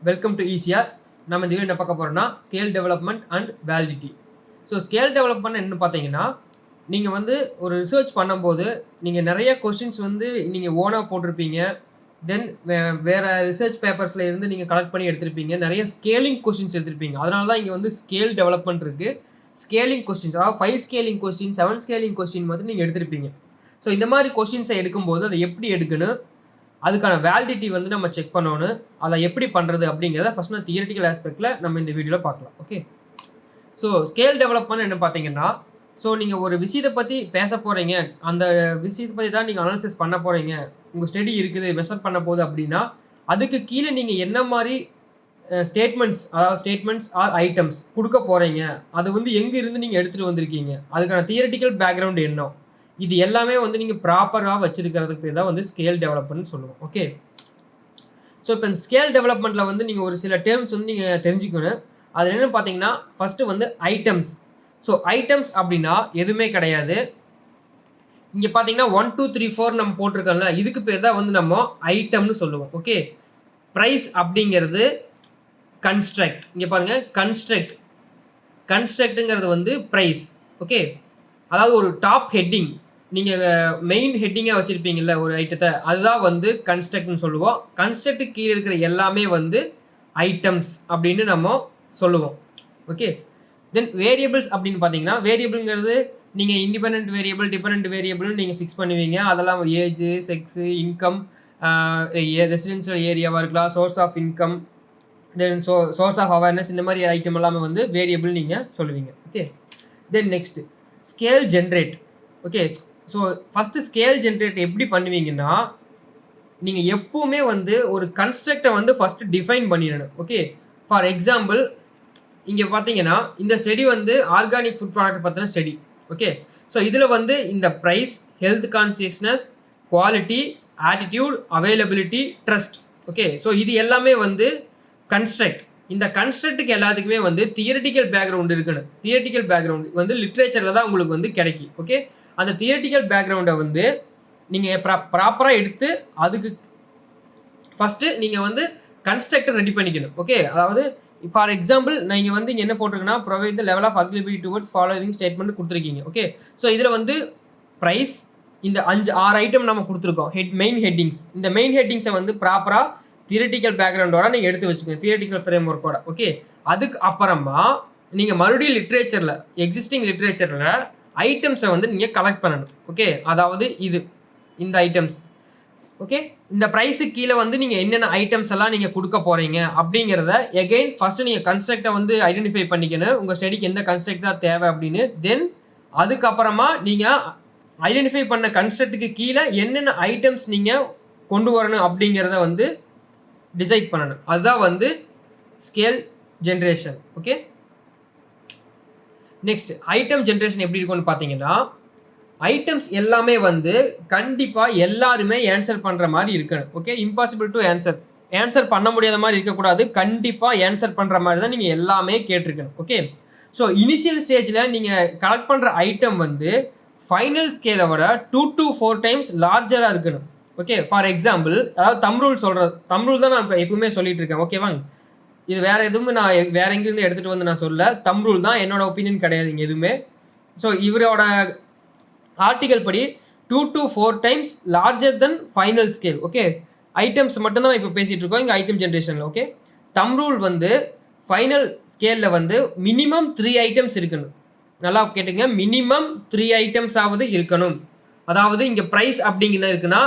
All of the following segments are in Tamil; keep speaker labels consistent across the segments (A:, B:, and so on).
A: வெல்கம் டு ஈஸியா. நம்ம இந்த வீடியோ என்ன பார்க்க போறோம்னா scale development and validity. So scale development என்ன பார்த்தீங்கன்னா, நீங்கள் வந்து ஒரு ரிசர்ச் பண்ணும்போது நீங்கள் நிறைய கொஸ்டின்ஸ் வந்து நீங்கள் ஓனாக போட்டிருப்பீங்க. தென் வேறு ரிசர்ச் பேப்பர்ஸில் இருந்து நீங்கள் கலெக்ட் பண்ணி எடுத்திருப்பீங்க. நிறைய ஸ்கேலிங் கொஸ்டின்ஸ் எடுத்திருப்பீங்க. அதனால தான் இங்கே வந்து ஸ்கேல் டெவலப்மெண்ட் இருக்குது. ஸ்கேலிங் கொஸ்டின்ஸ், அதாவது 5 ஸ்கேலிங் கொஸ்டின், 7 ஸ்கேலிங் கொஸ்டின் வந்து நீங்கள் எடுத்திருப்பீங்க. ஸோ இந்த மாதிரி கொஸ்டின்ஸை எடுக்கும்போது அதை எப்படி எடுக்கணும், அதுக்கான வேலிடிட்டி வந்து நம்ம செக் பண்ணணும். அதை எப்படி பண்ணுறது அப்படிங்கிறத ஃபஸ்ட் நான் தியரிட்டிக்கல் ஆஸ்பெக்டில் நம்ம இந்த வீடியோவில் பார்க்கலாம். ஓகே, ஸோ ஸ்கேல் டெவலப்மெண்ட் என்ன பார்த்தீங்கன்னா, ஸோ நீங்கள் ஒரு விஷயத்தை பற்றி பேச போகிறீங்க, அந்த விஷயத்தை பற்றி தான் நீங்கள் அனாலிசிஸ் பண்ண போகிறீங்க, உங்கள் ஸ்டடி இருக்குது, மெஷர் பண்ண போகுது அப்படின்னா அதுக்கு கீழே நீங்கள் என்ன மாதிரி ஸ்டேட்மெண்ட்ஸ், அதாவது ஸ்டேட்மெண்ட்ஸ் ஆர் ஐட்டம்ஸ் கொடுக்க போகிறீங்க, அது வந்து எங்கே இருந்து நீங்கள் எடுத்துகிட்டு வந்திருக்கீங்க, அதுக்கான தியரிட்டிக்கல் பேக்ரவுண்ட் என்ன, இது எல்லாமே வந்து நீங்கள் ப்ராப்பராக வச்சுருக்கிறதுக்கு பேர் தான் வந்து ஸ்கேல் டெவலப்மெண்ட் சொல்லுவோம். ஓகே, ஸோ இப்போ இந்த ஸ்கேல் டெவலப்மெண்ட்டில் வந்து நீங்கள் ஒரு சில டேர்ம்ஸ் வந்து நீங்கள் தெரிஞ்சுக்கணும். அது என்னென்னு பார்த்தீங்கன்னா, ஃபஸ்ட்டு வந்து ஐட்டம்ஸ். ஸோ ஐட்டம்ஸ் அப்படின்னா எதுவுமே கிடையாது. இங்கே பார்த்தீங்கன்னா 1 2 3 4 நம்ம போட்டிருக்கோம்ல, இதுக்கு பேர் தான் வந்து நம்ம ஐட்டம்னு சொல்லுவோம். ஓகே, ப்ரைஸ் அப்படிங்கிறது கன்ஸ்ட்ரக்ட். இங்கே பாருங்கள், கன்ஸ்ட்ரக்ட்டுங்கிறது வந்து ப்ரைஸ். ஓகே, அதாவது ஒரு டாப் ஹெட்டிங், நீங்கள் மெயின் ஹெட்டிங்காக வச்சுருப்பீங்கள்ல ஒரு ஐட்டத்தை, அதுதான் வந்து கன்ஸ்ட்ரக்ட்னு சொல்லுவோம். கன்ஸ்ட்ரக்ட்டுக்கு கீழே இருக்கிற எல்லாமே வந்து ஐட்டம்ஸ் அப்படின்னு நம்ம சொல்லுவோம். ஓகே, தென் வேரியபிள்ஸ் அப்படின்னு பார்த்தீங்கன்னா, வேரியபிள்ங்கிறது நீங்கள் இண்டிபெண்ட் வேரியபிள், டிபெண்ட் வேரியபிள்னு நீங்கள் ஃபிக்ஸ் பண்ணுவீங்க. அதெல்லாம் ஏஜ், செக்ஸு, இன்கம், ரெசிடென்ஷியல் ஏரியாவாக இருக்கலாம், source of income, then source of awareness, இந்த மாதிரி ஐட்டம் எல்லாமே வந்து வேரியபிள் நீங்கள் சொல்லுவீங்க. Okay, then next scale generate. Okay, so first scale generate எப்படி பண்ணுவீங்கன்னா, நீங்கள் எப்போவுமே வந்து ஒரு கன்ஸ்ட்ரக்டை வந்து ஃபஸ்ட்டு டிஃபைன் பண்ணிடணும். ஓகே, ஃபார் எக்ஸாம்பிள் இங்கே பார்த்தீங்கன்னா, இந்த ஸ்டடி வந்து ஆர்கானிக் ஃபுட் ப்ராடக்ட் பற்றின ஸ்டடி. ஓகே, ஸோ இதில் வந்து இந்த price, health consciousness, quality, attitude, availability, trust. Okay, so இது எல்லாமே வந்து கன்ஸ்ட்ரக்ட். இந்த கன்ஸ்ட்ரக்ட்டுக்கு எல்லாத்துக்குமே வந்து தியரிட்டிக்கல் பேக்ரவுண்ட் இருக்கணும். தியரிட்டிக்கல் பேக்ரவுண்ட் வந்து லிட்ரேச்சரில் தான் உங்களுக்கு வந்து கிடைக்கும். ஓகே, அந்த தியரிட்டிக்கல் பேக்ரவுண்டை வந்து நீங்கள் ப்ராப்பராக எடுத்து அதுக்கு ஃபஸ்ட்டு நீங்கள் வந்து கன்ஸ்ட்ரக்டர் ரெடி பண்ணிக்கணும். ஓகே, அதாவது ஃபார் எக்ஸாம்பிள் நீங்கள் வந்து இங்கே என்ன போட்டிருக்குன்னா, provide the level of agreeability towards following statement கொடுத்துருக்கீங்க. ஓகே, ஸோ இதில் வந்து ப்ரைஸ், இந்த 5-6 ஐட்டம் நம்ம கொடுத்துருக்கோம், மெயின் ஹெட்டிங்ஸ். இந்த மெயின் ஹெட்டிங்ஸை வந்து ப்ராப்பராக தியரிட்டிக்கல் பேக்ரவுண்டோட நீங்கள் எடுத்து வச்சுக்கோங்க, தியரிட்டிக்கல் ஃப்ரேம் ஒர்க்கோட. ஓகே, அதுக்கு அப்புறமா நீங்கள் மறுபடியும் லிட்ரேச்சரில், எக்ஸிஸ்டிங் லிட்ரேச்சரில் ஐட்டம்ஸை வந்து நீங்கள் கலெக்ட் பண்ணணும். ஓகே, அதாவது இந்த ஐட்டம்ஸ். ஓகே, இந்த ப்ரைஸுக்கு கீழே வந்து நீங்கள் என்னென்ன ஐட்டம்ஸ் எல்லாம் நீங்கள் கொடுக்க போகிறீங்க அப்படிங்கிறத எகெயின் ஃபஸ்ட்டு நீங்கள் கன்ஸ்ட்ரக்டை வந்து ஐடென்டிஃபை பண்ணிக்கணும், உங்கள் ஸ்டடிக்கு எந்த கன்ஸ்ட்ரக்ட் தான் தேவை அப்படின்னு. தென் அதுக்கப்புறமா நீங்கள் ஐடென்டிஃபை பண்ண கன்ஸ்ட்ரக்ட்டுக்கு கீழே என்னென்ன ஐட்டம்ஸ் நீங்கள் கொண்டு வரணும் அப்படிங்கிறத வந்து டிசைட் பண்ணணும். அதுதான் வந்து scale generation. Okay, next item generation எப்படி இருக்கும்னு பார்த்தீங்கன்னா, ஐட்டம்ஸ் எல்லாமே வந்து கண்டிப்பாக எல்லாருமே ஆன்சர் பண்ணுற மாதிரி இருக்கணும். ஓகே, இம்பாசிபிள் டு ஆன்சர் பண்ண முடியாத மாதிரி இருக்கக்கூடாது, கண்டிப்பாக ஆன்சர் பண்ணுற மாதிரி தான் நீங்கள் எல்லாமே கேட்டிருக்கணும். ஓகே, ஸோ இனிஷியல் ஸ்டேஜில் நீங்கள் கலெக்ட் பண்ணுற ஐட்டம் வந்து ஃபைனல் ஸ்கேலை விட 2 to 4 டைம்ஸ் லார்ஜராக இருக்கணும். ஓகே, ஃபார் எக்ஸாம்பிள், அதாவது தம் ரூல் தான் நான் இப்போ எப்பவுமே சொல்லிட்டு இருக்கேன். ஓகேவாங்க, இது வேறு எதுவும் நான் வேறு எங்கேருந்து எடுத்துகிட்டு வந்து நான் சொல்ல, தம் ரூல் தான், என்னோட ஒப்பீனியன் கிடையாதுங்க எதுவுமே. ஸோ இவரோட ஆர்டிகல் படி 2 to 4 times larger than final scale. Okay, items மட்டும்தான் இப்போ பேசிகிட்டு இருக்கோம் இங்கே ஐட்டம் ஜென்ரேஷனில். ஓகே, தம் ரூல் வந்து ஃபைனல் ஸ்கேலில் வந்து மினிமம் 3 ஐட்டம்ஸ் இருக்கணும். நல்லா கேட்டுங்க, மினிமம் 3 ஐட்டம்ஸ் ஆவது இருக்கணும். அதாவது இங்கே ப்ரைஸ் அப்படிங்கிறது இருக்குன்னா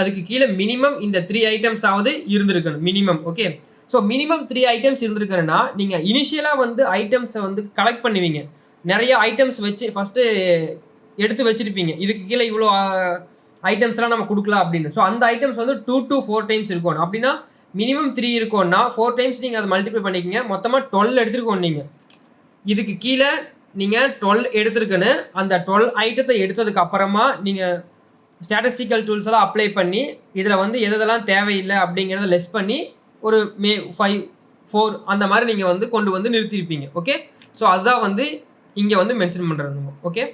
A: அதுக்கு கீழே மினிமம் இந்த 3 ஐட்டம்ஸ் ஆவது இருந்திருக்கணும் minimum. Okay, so minimum 3 items இருந்திருக்கணும்னா நீங்கள் இனிஷியலாக வந்து ஐட்டம்ஸை வந்து கலெக்ட் பண்ணுவீங்க, நிறைய ஐட்டம்ஸ் வச்சு ஃபஸ்ட்டு எடுத்து வச்சுருப்பீங்க, இதுக்கு கீழே இவ்வளோ ஐட்டம்ஸ்லாம் நம்ம கொடுக்கலாம் அப்படின்னு. ஸோ அந்த ஐட்டம்ஸ் வந்து 2 to 4 டைம்ஸ் இருக்கணும். அப்படின்னா மினிமம் 3 இருக்கும்னா 4 டைம்ஸ் நீங்கள் அதை மல்டிப்ளை பண்ணிக்கிங்க, மொத்தமாக 12 எடுத்துருக்கோம். நீங்கள் இதுக்கு கீழே நீங்கள் 12 எடுத்துருக்குன்னு, அந்த 12 ஐட்டத்தை எடுத்ததுக்கு அப்புறமா நீங்கள் ஸ்டாட்டிஸ்டிக்கல் டூல்ஸ் எல்லாம் அப்ளை பண்ணி இதில் வந்து எதெல்லாம் தேவையில்லை அப்படிங்கிறத லெஸ் பண்ணி ஒரு 5 4 அந்த மாதிரி நீங்கள் வந்து கொண்டு வந்து நிறுத்தியிருப்பீங்க. ஓகே, ஸோ அதுதான் வந்து இங்கே வந்து மென்ஷன் பண்ணுறது. ஓகே,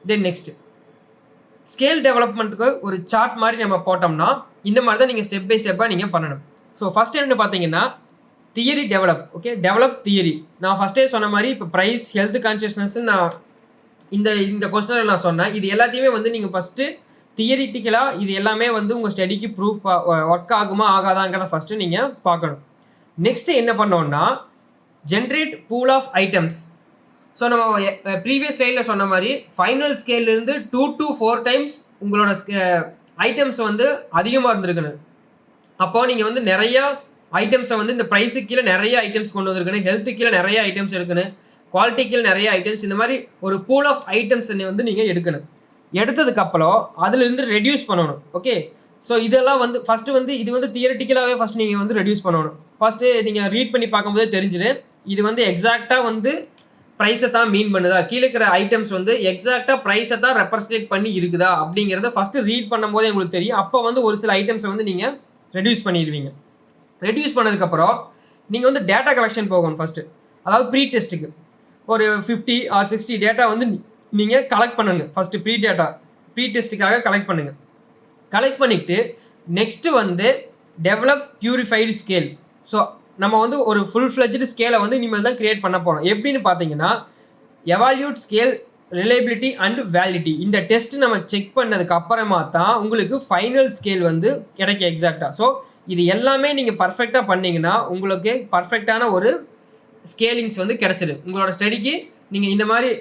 A: தென் நெக்ஸ்ட் ஸ்கேல் டெவலப்மெண்ட்டுக்கு ஒரு சார்ட் மாதிரி நம்ம போட்டோம்னா இந்த மாதிரி தான் நீங்கள் ஸ்டெப் பை ஸ்டெப்பாக நீங்கள் பண்ணணும். ஸோ ஃபர்ஸ்ட் என்னென்னு பார்த்தீங்கன்னா theory develop. Okay, develop theory. நான் ஃபஸ்ட்டே சொன்ன மாதிரி இப்போ ப்ரைஸ், ஹெல்த் கான்ஷியஸ்னஸ் நான் இந்த கொஸ்டினில் நான் சொன்னேன். இது எல்லாத்தையுமே வந்து நீங்கள் ஃபஸ்ட்டு தியரிட்டிக்கலாக இது எல்லாமே வந்து உங்கள் ஸ்டடிக்கு ப்ரூஃப் ஒர்க் ஆகுமா ஆகாதாங்கிறத ஃபஸ்ட்டு நீங்கள் பார்க்கணும். நெக்ஸ்ட்டு என்ன பண்ணோன்னா generate pool of items. So நம்ம ப்ரீவியஸ் ஸ்லைடில் சொன்ன மாதிரி ஃபைனல் ஸ்கேல்லேருந்து 2 to 4 டைம்ஸ் உங்களோட ஐட்டம்ஸ் வந்து அதிகமாக இருந்திருக்கணும். அப்போது நீங்கள் வந்து நிறையா ஐட்டம்ஸை வந்து இந்த ப்ரைஸுக்கு கீழே நிறைய ஐட்டம்ஸ் கொண்டு வந்திருக்கணும், ஹெல்த்துக்கு கீழே நிறைய ஐட்டம்ஸ் எடுக்கணும், குவாலிட்டி கீழே நிறைய ஐட்டம்ஸ், இந்த மாதிரி ஒரு பூல் ஆஃப் ஐட்டம்ஸ் வந்து நீங்கள் எடுக்கணும். எடுத்ததுக்கப்புறம் அதிலிருந்து ரெடியூஸ் பண்ணணும். ஓகே, ஸோ இதெல்லாம் வந்து ஃபஸ்ட்டு வந்து இது வந்து தியரிட்டிக்கலாகவே ஃபஸ்ட் நீங்கள் வந்து ரெடியூஸ் பண்ணணும். ஃபஸ்ட்டு நீங்கள் ரீட் பண்ணி பார்க்கும்போதே தெரிஞ்சிடும் இது வந்து எக்ஸாக்டாக வந்து ப்ரைஸை தான் மீன் பண்ணுதா, கீழே இருக்கிற ஐட்டம்ஸ் வந்து எக்ஸாக்டாக ப்ரைஸை தான் ரெப்ரசன்டேட் பண்ணி இருக்குதா அப்படிங்கிறத ஃபஸ்ட்டு ரீட் பண்ணும்போதே உங்களுக்கு தெரியும். அப்போ வந்து ஒரு சில ஐட்டம்ஸை வந்து நீங்கள் ரெடியூஸ் பண்ணிடுவீங்க. ரெடியூஸ் பண்ணதுக்கப்புறம் நீங்கள் வந்து டேட்டா கலெக்ஷன் போகணும் ஃபஸ்ட்டு. அதாவது ப்ரீ டெஸ்ட்டுக்கு ஒரு 50 or 60 டேட்டா வந்து நீங்கள் கலெக்ட் பண்ணுங்க. ஃபஸ்ட்டு ப்ரீ டெஸ்ட்டுக்காக கலெக்ட் பண்ணுங்கள். கலெக்ட் பண்ணிவிட்டு நெக்ஸ்ட்டு வந்து டெவலப் பியூரிஃபைடு ஸ்கேல். ஸோ நம்ம வந்து ஒரு ஃபுல் ஃப்ளெஜ்டு ஸ்கேலை வந்து இனிமேல் தான் க்ரியேட் பண்ண போகிறோம். எப்படின்னு பார்த்தீங்கன்னா evaluate scale, reliability and validity. இந்த டெஸ்ட் நம்ம செக் பண்ணதுக்கு அப்புறமா தான் உங்களுக்கு ஃபைனல் ஸ்கேல் வந்து கிடைக்கும் எக்ஸாக்டாக. ஸோ இது எல்லாமே நீங்கள் பர்ஃபெக்டாக பண்ணிங்கன்னா உங்களுக்கு பர்ஃபெக்டான ஒரு ஸ்கேலிங்ஸ் வந்து கிடச்சிது. உங்களோட ஸ்டடிக்கு நீங்கள் இந்த மாதிரி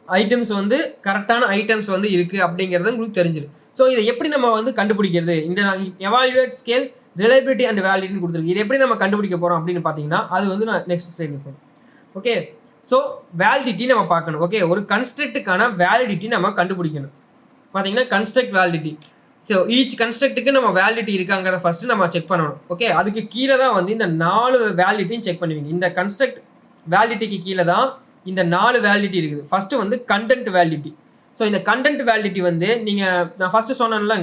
A: ஐட்டம்ஸ் வந்து கரெக்டான ஐட்டம்ஸ் வந்து இருக்குது அப்படிங்கிறது உங்களுக்கு தெரிஞ்சிடும். ஸோ இதை எப்படி நம்ம வந்து கண்டுபிடிக்கிறது, இந்த எவால்யூவேட் ஸ்கேல், ரிலையபிலிட்டி அண்ட் வேலிடிட்டின்னு கொடுத்துருக்கு. இது எப்படி நம்ம கண்டுபிடிக்க போகிறோம் அப்படின்னு பார்த்தீங்கன்னா அது வந்து நான் நெக்ஸ்ட் ஸ்லைடில் சொல்லுவேன். ஓகே, ஸோ வேலிடிட்டி நம்ம பார்க்கணும். ஓகே, ஒரு கன்ஸ்ட்ரக்ட்டுக்கான வேலிடிட்டி நம்ம கண்டுபிடிக்கணும். பார்த்தீங்கன்னா கன்ஸ்ட்ரக்ட் வேலிடிட்டி. ஸோ ஈச் கன்ஸ்ட்ரக்ட்டுக்கு நம்ம வேலிடிட்டி இருக்காங்கிறத ஃபஸ்ட்டு நம்ம செக் பண்ணணும். ஓகே, அதுக்கு கீழே தான் வந்து இந்த 4 வேலிடிட்டியும் செக் பண்ணுவீங்க. இந்த கன்ஸ்ட்ரக்ட் வேலிடிட்டிக்கு கீழே தான் இந்த 4 வேலிடிட்டி இருக்குது. ஃபஸ்ட்டு வந்து கண்டென்ட் வேலிடிட்டி. ஸோ இந்த கண்டென்ட் வேலிடிட்டி வந்து நான் ஃபஸ்ட்டு சொன்னேன்ல,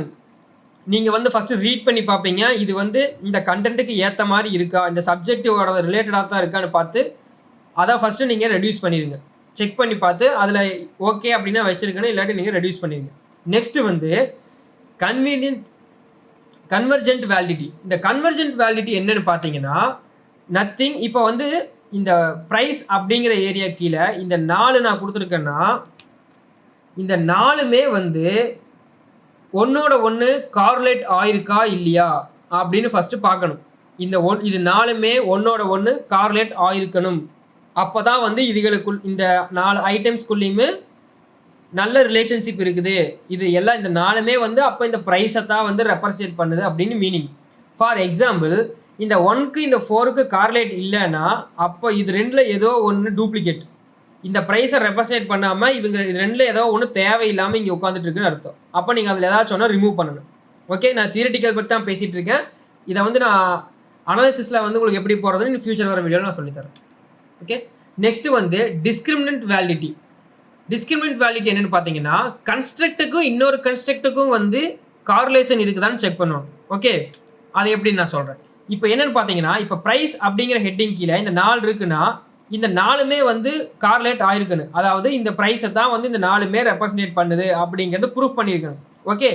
A: நீங்கள் வந்து ஃபஸ்ட்டு ரீட் பண்ணி பார்ப்பீங்க. இது வந்து இந்த கண்டென்ட்டுக்கு ஏற்ற மாதிரி இருக்கா, இந்த சப்ஜெக்டிவோட ரிலேட்டடாக தான் இருக்கான்னு பார்த்து அதை ஃபஸ்ட்டு நீங்கள் ரெடியூஸ் பண்ணிடுங்க. செக் பண்ணி பார்த்து அதில் ஓகே அப்படின்னா வச்சுருக்கணும், இல்லாட்டி நீங்கள் ரெடியூஸ் பண்ணிடுங்க. நெக்ஸ்ட்டு வந்து கன்வர்ஜென்ட் வேலிடிட்டி. இந்த கன்வர்ஜென்ட் வேலிடிட்டி என்னன்னு பார்த்தீங்கன்னா நத்திங். இப்போ வந்து இந்த ப்ரைஸ் அப்படிங்கிற ஏரியா கீழே இந்த 4 நான் கொடுத்துருக்கேன்னா இந்த 4மே வந்து ஒன்னோட ஒன்று கார்லேட் ஆயிருக்கா இல்லையா அப்படின்னு ஃபஸ்ட்டு பார்க்கணும். இது 4மே ஒன்னோட ஒன்று கார்லேட் ஆயிருக்கணும். அப்போ தான் வந்து இதுகளுக்குள் இந்த 4 ஐட்டம்ஸ்குள்ளேயுமே நல்ல ரிலேஷன்ஷிப் இருக்குது. இது எல்லாம் இந்த 4மே வந்து அப்போ இந்த ப்ரைஸை தான் வந்து ரெப்ரசன்ட் பண்ணுது அப்படின்னு மீனிங். ஃபார் எக்ஸாம்பிள் இந்த 1க்கு இந்த 4க்கு கார்லேட் இல்லைன்னா அப்போ இது 2ல் ஏதோ ஒன்று டூப்ளிகேட். இந்த ப்ரைஸை ரெப்ரசன்ட் பண்ணாமல் இது 2ல் ஏதோ ஒன்று தேவையில்லாமல் இங்கே உட்காந்துட்டு இருக்குன்னு அர்த்தம். அப்போ நீங்கள் அதில் ஏதாச்சும் ஒன்று ரிமூவ் பண்ணணும். ஓகே, நான் தியரிட்டிக்கல் பற்றி தான் பேசிகிட்டு இருக்கேன். இதை வந்து நான் அனாலிசிஸில் வந்து உங்களுக்கு எப்படி போகிறதுன்னு ஃபியூச்சர் வர வீடியோவில் நான் சொல்லித்தரேன். ஓகே, நெக்ஸ்ட்டு வந்து டிஸ்கிரிமினன்ட் வேலிடிட்டி. டிஸ்கிரிமினன்ட் வேலிடிட்டி என்னென்னு பார்த்தீங்கன்னா கன்ஸ்ட்ரக்ட்டுக்கும் இன்னொரு கன்ஸ்ட்ரக்ட்டுக்கும் வந்து கார்லேஷன் இருக்குதான்னு செக் பண்ணுவோம். ஓகே, அது எப்படின்னு நான் சொல்கிறேன். இப்போ என்னென்னு பார்த்தீங்கன்னா இப்போ ப்ரைஸ் அப்படிங்கிற ஹெட்டிங் கீழே இந்த 4 இருக்குன்னா இந்த 4மே வந்து கார்லேட் ஆயிருக்கணும். அதாவது இந்த ப்ரைஸை தான் வந்து இந்த 4மே ரெப்ரசன்டேட் பண்ணுது அப்படிங்கிறது ப்ரூஃப் பண்ணியிருக்கணும். ஓகே,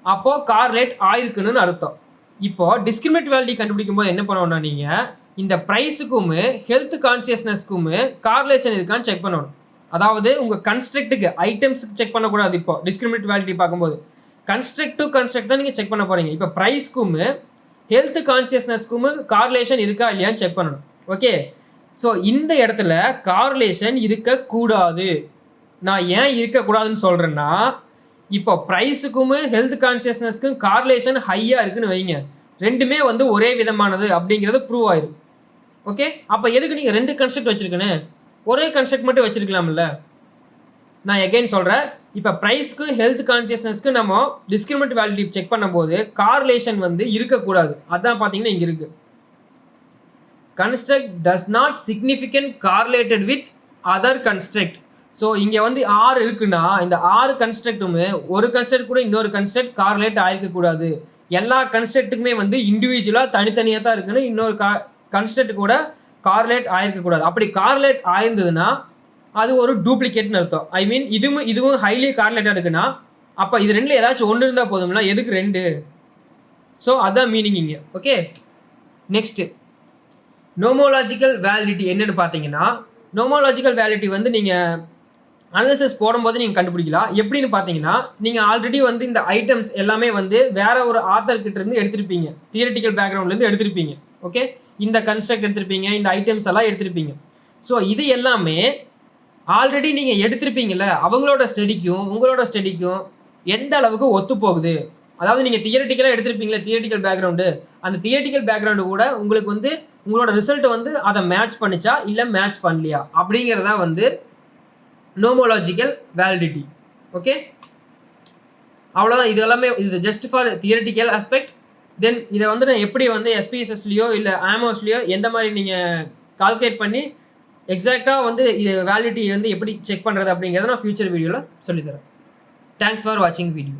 A: அப்போது கார்லேட் ஆயிருக்கணும்னு அர்த்தம். இப்போது டிஸ்கிரிமினேட் வேலிடிட்டி கண்டுபிடிக்கும் போது என்ன பண்ணணும்னா நீங்கள் இந்த ப்ரைஸுக்கும் ஹெல்த் கான்சியஸ்னஸ்க்கும் கார்லேஷன் இருக்கான்னு செக் பண்ணணும். அதாவது உங்கள் கன்ஸ்ட்ரக்ட்டுக்கு ஐட்டம்ஸுக்கு செக் பண்ணக்கூடாது. இப்போ டிஸ்கிரிமினேட் வேலிடிட்டி பார்க்கும்போது கன்ஸ்ட்ரக்ட் டு கன்ஸ்ட்ரக்ட் தான் நீங்கள் செக் பண்ண போகிறீங்க. இப்போ ப்ரைஸ்க்கும் ஹெல்த் கான்சியஸ்னஸ்க்கும் கார்லேஷன் இருக்கா இல்லையான்னு செக் பண்ணணும். ஓகே, ஸோ இந்த இடத்துல கார்லேஷன் இருக்கக்கூடாது. நான் ஏன் இருக்கக்கூடாதுன்னு சொல்கிறேன்னா இப்போ ப்ரைஸுக்கும் ஹெல்த் கான்சியஸ்னஸ்க்கும் கார்லேஷன் ஹையாக இருக்குன்னு வைங்க, 2மே வந்து ஒரே விதமானது அப்படிங்கிறது ப்ரூவ் ஆயிடும். ஓகே, அப்போ எதுக்கு நீங்கள் 2 கன்ஸ்ட்ரக்ட் வச்சுருக்கணும், ஒரே கன்ஸ்ட்ரக்ட் மட்டும் வச்சுருக்கலாம்ல. நான் எகைன் சொல்கிறேன், இப்போ ப்ரைஸ்க்கு ஹெல்த் கான்சியஸ்னஸ்க்கு நம்ம டிஸ்கிரிமினன்ட் வேலிடிட்டி செக் பண்ணும்போது கார்லேஷன் வந்து இருக்கக்கூடாது. அதான் பார்த்தீங்கன்னா இங்கே இருக்குது construct does not significant correlated with other construct. So இங்கே வந்து 6 இருக்குன்னா இந்த 6 கன்ஸ்ட்ரக்ட்டுமே ஒரு கன்ஸ்ட்ரக்ட் கூட இன்னொரு கன்ஸ்ட்ரக்ட் கார்லேட் ஆகிருக்கக்கூடாது. எல்லா கன்ஸ்ட்ரக்ட்டுக்குமே வந்து இண்டிவிஜுவலாக தனித்தனியாக தான் இருக்குன்னு இன்னொரு கன்ஸ்ட்ரக்ட் கூட கார்லேட் ஆகிருக்கக்கூடாது. அப்படி கார்லேட் ஆயிருந்ததுன்னா அது ஒரு டூப்ளிகேட்னு அர்த்தம். ஐ மீன் இதுவும் ஹைலி கார்லேட்டாக இருக்குன்னா அப்போ இது 2ல் ஏதாச்சும் ஒன்று இருந்தால் போதும்னா எதுக்கு 2? ஸோ அதான் மீனிங் இங்கே. ஓகே, நெக்ஸ்ட்டு நோமோலாஜிக்கல் வேலிடிட்டி என்னன்னு பார்த்தீங்கன்னா, நோமோலாஜிக்கல் வேலிடிட்டி வந்து நீங்கள் அனாலிசிஸ் போடும்போது நீங்கள் கண்டுபிடிக்கலாம். எப்படின்னு பார்த்தீங்கன்னா, நீங்கள் ஆல்ரெடி வந்து இந்த ஐட்டம்ஸ் எல்லாமே வந்து வேற ஒரு ஆத்தர் கிட்ட இருந்து எடுத்திருப்பீங்க. தியரிட்டிக்கல் பேக்ரவுண்ட்லேருந்து எடுத்திருப்பீங்க. ஓகே, இந்த கன்ஸ்ட்ரக்ட் எடுத்திருப்பீங்க, இந்த ஐட்டம்ஸ் எல்லாம் எடுத்திருப்பீங்க. ஸோ இது எல்லாமே ஆல்ரெடி நீங்கள் எடுத்திருப்பீங்கல்ல, அவங்களோட ஸ்டடிக்கும் உங்களோட ஸ்டடிக்கும் எந்த அளவுக்கு ஒத்து போகுது. அதாவது நீங்கள் தியரிட்டிக்கலாக எடுத்திருப்பீங்களே தியரிட்டிக்கல் பேக்ரவுண்டு, அந்த தியரிட்டிக்கல் பேக்ரவுண்டு கூட உங்களுக்கு வந்து உங்களோட ரிசல்ட் வந்து அதை மேட்ச் பண்ணிச்சா இல்லை மேட்ச் பண்ணலையா அப்படிங்கிறதா வந்து நோமோலாஜிக்கல் வேலிடிட்டி. ஓகே, அவ்வளோதான். இது எல்லாமே இது ஜஸ்ட் ஃபார் தியரிட்டிக்கல் ஆஸ்பெக்ட். தென் இதை வந்து நான் எப்படி வந்து எஸ்பிஎஸ்எஸ்லையோ இல்லை ஆமோஸ்லையோ எந்த மாதிரி நீங்கள் கால்குலேட் பண்ணி எக்ஸாக்டாக வந்து இது வேலிடிட்டி வந்து எப்படி செக் பண்ணுறது அப்படிங்கிறத நான் ஃபியூச்சர் வீடியோவில் சொல்லித்தரேன். தேங்க்ஸ் ஃபார் வாட்சிங் வீடியோ.